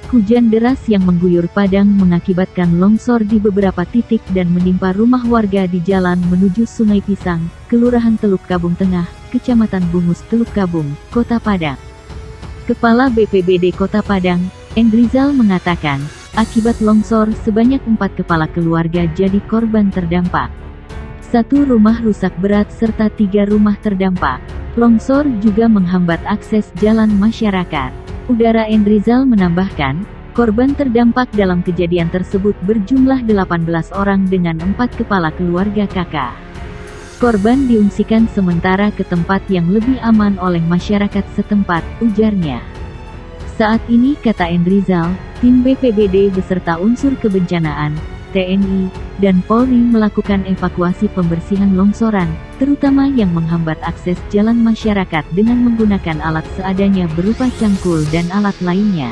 Hujan deras yang mengguyur Padang mengakibatkan longsor di beberapa titik dan menimpa rumah warga di jalan menuju Sungai Pisang, Kelurahan Teluk Kabung Tengah, Kecamatan Bungus Teluk Kabung, Kota Padang. Kepala BPBD Kota Padang, Endrizal mengatakan, akibat longsor sebanyak 4 kepala keluarga jadi korban terdampak. 1 rumah rusak berat serta 3 rumah terdampak. Longsor juga menghambat akses jalan masyarakat. Udara Endrizal menambahkan, korban terdampak dalam kejadian tersebut berjumlah 18 orang dengan 4 kepala keluarga kakak. Korban diungsikan sementara ke tempat yang lebih aman oleh masyarakat setempat, ujarnya. Saat ini, kata Endrizal, tim BPBD beserta unsur kebencanaan, TNI, dan Polri melakukan evakuasi pembersihan longsoran, terutama yang menghambat akses jalan masyarakat dengan menggunakan alat seadanya berupa cangkul dan alat lainnya.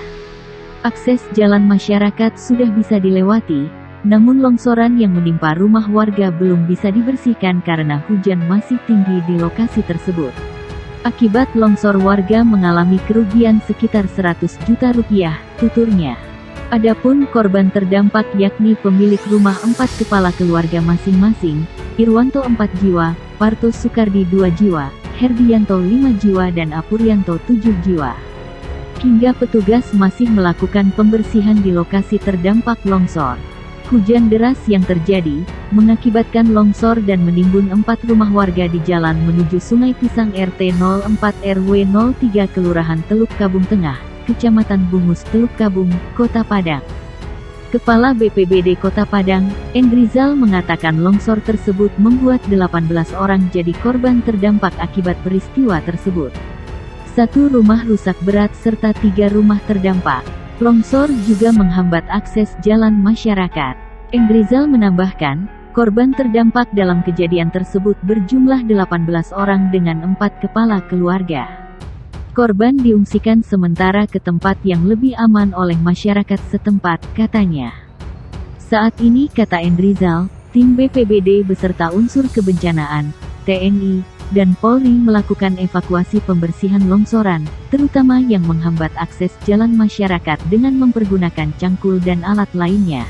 Akses jalan masyarakat sudah bisa dilewati, namun longsoran yang menimpa rumah warga belum bisa dibersihkan karena hujan masih tinggi di lokasi tersebut. Akibat longsor warga mengalami kerugian sekitar 100 juta rupiah, tuturnya. Adapun korban terdampak yakni pemilik rumah 4 kepala keluarga masing-masing, Irwanto 4 jiwa, Parto Sukardi 2 jiwa, Herdianto 5 jiwa dan Apurianto 7 jiwa. Hingga petugas masih melakukan pembersihan di lokasi terdampak longsor. Hujan deras yang terjadi, mengakibatkan longsor dan menimbun 4 rumah warga di jalan menuju Sungai Pisang RT 04 RW 03 Kelurahan Teluk Kabung Tengah, Kecamatan Bungus Teluk Kabung, Kota Padang. Kepala BPBD Kota Padang, Endrizal mengatakan longsor tersebut membuat 18 orang jadi korban terdampak akibat peristiwa tersebut. 1 rumah rusak berat serta 3 rumah terdampak. Longsor juga menghambat akses jalan masyarakat. Endrizal menambahkan, korban terdampak dalam kejadian tersebut berjumlah 18 orang dengan 4 kepala keluarga. Korban diungsikan sementara ke tempat yang lebih aman oleh masyarakat setempat, katanya. Saat ini, kata Endrizal, tim BPBD beserta unsur kebencanaan, TNI, dan Polri melakukan evakuasi pembersihan longsoran, terutama yang menghambat akses jalan masyarakat dengan mempergunakan cangkul dan alat lainnya.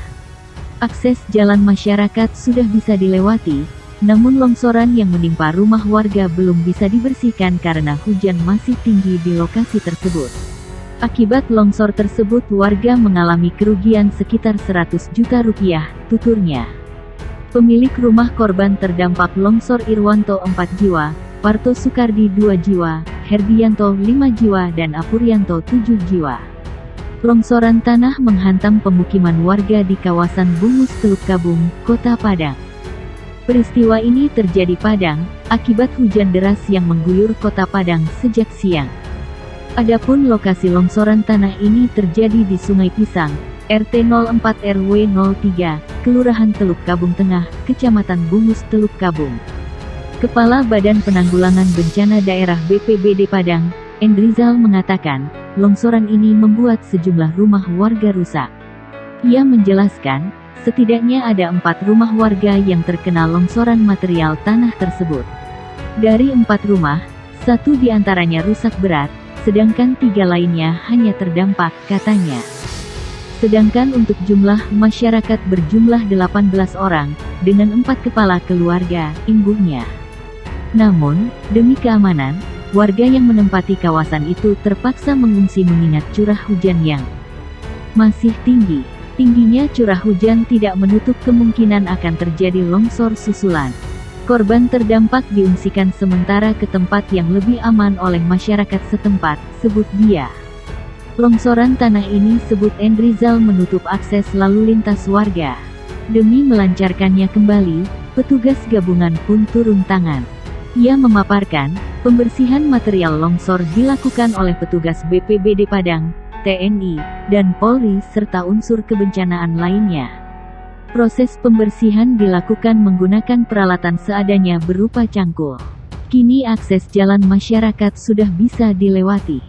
Akses jalan masyarakat sudah bisa dilewati, namun longsoran yang menimpa rumah warga belum bisa dibersihkan karena hujan masih tinggi di lokasi tersebut. Akibat longsor tersebut warga mengalami kerugian sekitar 100 juta rupiah, tuturnya. Pemilik rumah korban terdampak longsor Irwanto 4 jiwa, Parto Sukardi 2 jiwa, Herdianto 5 jiwa dan Apurianto 7 jiwa. Longsoran tanah menghantam pemukiman warga di kawasan Bungus Teluk Kabung, Kota Padang. Peristiwa ini terjadi Padang, akibat hujan deras yang mengguyur Kota Padang sejak siang. Adapun lokasi longsoran tanah ini terjadi di Sungai Pisang, RT 04 RW 03, Kelurahan Teluk Kabung Tengah, Kecamatan Bungus Teluk Kabung. Kepala Badan Penanggulangan Bencana Daerah BPBD Padang, Endrizal mengatakan, longsoran ini membuat sejumlah rumah warga rusak. Ia menjelaskan, setidaknya ada 4 rumah warga yang terkena longsoran material tanah tersebut. Dari 4 rumah, 1 diantaranya rusak berat, sedangkan 3 lainnya hanya terdampak, katanya. Sedangkan untuk jumlah masyarakat berjumlah 18 orang, dengan 4 kepala keluarga, imbuhnya. Namun, demi keamanan, warga yang menempati kawasan itu terpaksa mengungsi mengingat curah hujan yang masih tinggi. Tingginya curah hujan tidak menutup kemungkinan akan terjadi longsor susulan. Korban terdampak diungsikan sementara ke tempat yang lebih aman oleh masyarakat setempat, sebut dia. Longsoran tanah ini, sebut Endrizal, menutup akses lalu lintas warga. Demi melancarkannya kembali, petugas gabungan pun turun tangan. Ia memaparkan, pembersihan material longsor dilakukan oleh petugas BPBD Padang, TNI, dan Polri serta unsur kebencanaan lainnya. Proses pembersihan dilakukan menggunakan peralatan seadanya berupa cangkul. Kini akses jalan masyarakat sudah bisa dilewati.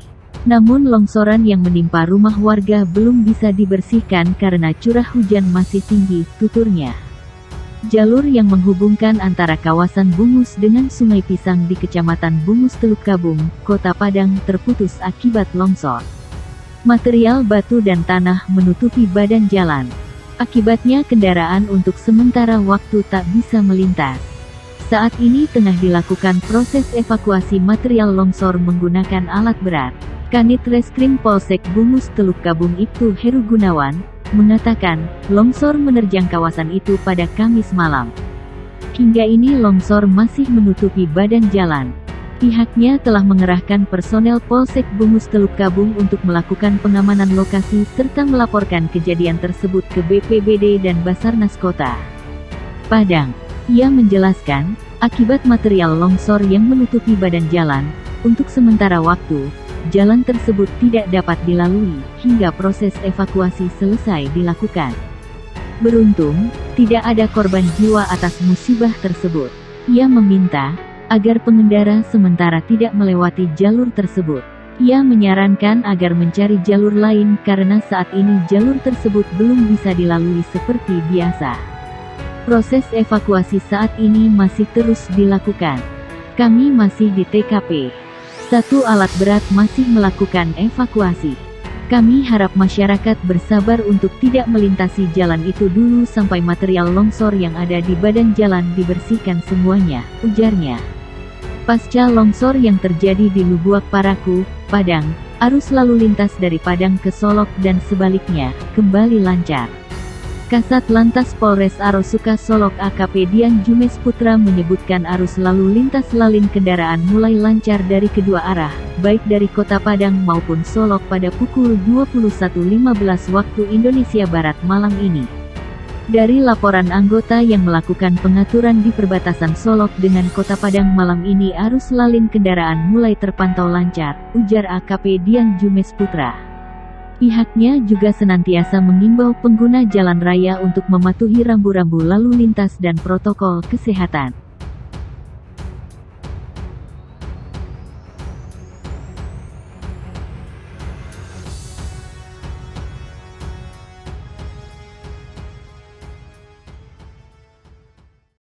Namun longsoran yang menimpa rumah warga belum bisa dibersihkan karena curah hujan masih tinggi, tuturnya. Jalur yang menghubungkan antara kawasan Bungus dengan Sungai Pisang di Kecamatan Bungus Teluk Kabung, Kota Padang terputus akibat longsor. Material batu dan tanah menutupi badan jalan. Akibatnya kendaraan untuk sementara waktu tak bisa melintas. Saat ini tengah dilakukan proses evakuasi material longsor menggunakan alat berat. Kanit Reskrim Polsek Bungus Teluk Kabung Ibtu Heru Gunawan mengatakan, longsor menerjang kawasan itu pada Kamis malam. Hingga ini longsor masih menutupi badan jalan. Pihaknya telah mengerahkan personel Polsek Bungus Teluk Kabung untuk melakukan pengamanan lokasi serta melaporkan kejadian tersebut ke BPBD dan Basarnas Kota Padang. Ia menjelaskan, akibat material longsor yang menutupi badan jalan, untuk sementara waktu, jalan tersebut tidak dapat dilalui, hingga proses evakuasi selesai dilakukan. Beruntung, tidak ada korban jiwa atas musibah tersebut. Ia meminta agar pengendara sementara tidak melewati jalur tersebut. Ia menyarankan agar mencari jalur lain karena saat ini jalur tersebut belum bisa dilalui seperti biasa. Proses evakuasi saat ini masih terus dilakukan. Kami masih di TKP. Satu alat berat masih melakukan evakuasi. Kami harap masyarakat bersabar untuk tidak melintasi jalan itu dulu sampai material longsor yang ada di badan jalan dibersihkan semuanya, ujarnya. Pasca longsor yang terjadi di Lubuak Paraku, Padang, arus lalu lintas dari Padang ke Solok dan sebaliknya, kembali lancar. Kasat Lantas Polres Arosuka Solok AKP Dian Jumes Putra menyebutkan arus lalu lintas lalin kendaraan mulai lancar dari kedua arah, baik dari Kota Padang maupun Solok pada pukul 21.15 waktu Indonesia Barat malam ini. Dari laporan anggota yang melakukan pengaturan di perbatasan Solok dengan Kota Padang malam ini arus lalin kendaraan mulai terpantau lancar, ujar AKP Dian Jumes Putra. Pihaknya juga senantiasa mengimbau pengguna jalan raya untuk mematuhi rambu-rambu lalu lintas dan protokol kesehatan.